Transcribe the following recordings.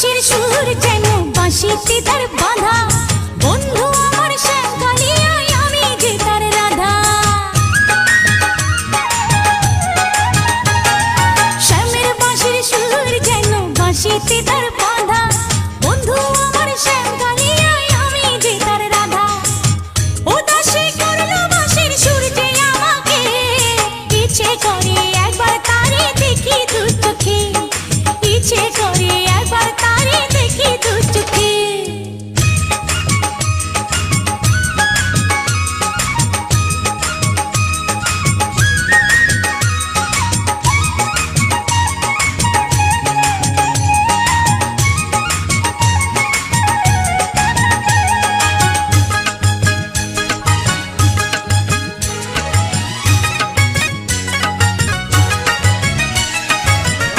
বাঁশির সুর যেন বাঁশিতে তার বাঁধা, বন্ধু আমার শ্যামকালিয়ায় আমি যে তার রাধা। শ্যামের বাঁশির সুর যেন বাঁশিতে তার বাঁধা, বন্ধু আমার শ্যামকালিয়ায় আমি যে তার রাধা। উদাসী করলো বাঁশির সুর যে আমাকে, ইচ্ছে করে একবার তারে দেখি দু চোখে, ইচ্ছে করে একবার তারে দেখি দু চোখে।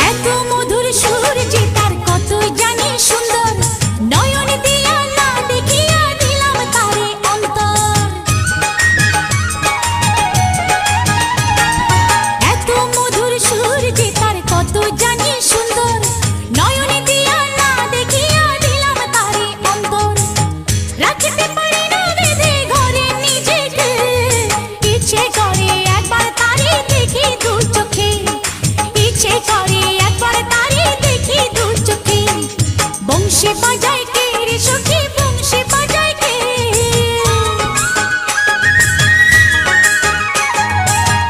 এত মধুর সুর যে তার কত জানি সুন্দর, নয়ন দিয়া না দেখিয়া দিলাম তারে অন্তর। এত মধুর সুর যে তার কত জানি সুন্দর, নয়ন দিয়া না দেখিয়া দিলাম তারে অন্তর। রাখতে পারি না বেঁধে ঘরে নিজেকে, ইচ্ছে করে একবার তারে দেখি দু চোখে, ইচ্ছে করে একবার তারে দেখি দু চোখে। বংশী বাজায় কে রে সখী, বংশী বাজায় কে,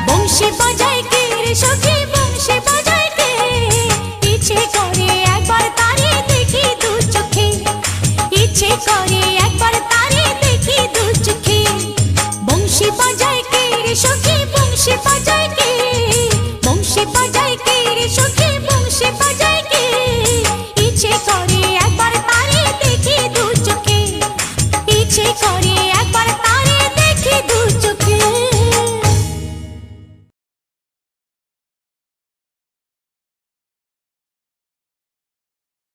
বংশী বাজায় কে রে সখী, বংশী বাজায় কে। ইচ্ছে করে একবার তারে দেখি দু চোখে, ইচ্ছে করে একবার তারে দেখি দু চোখে। বংশী বাজায় কে রে সখী,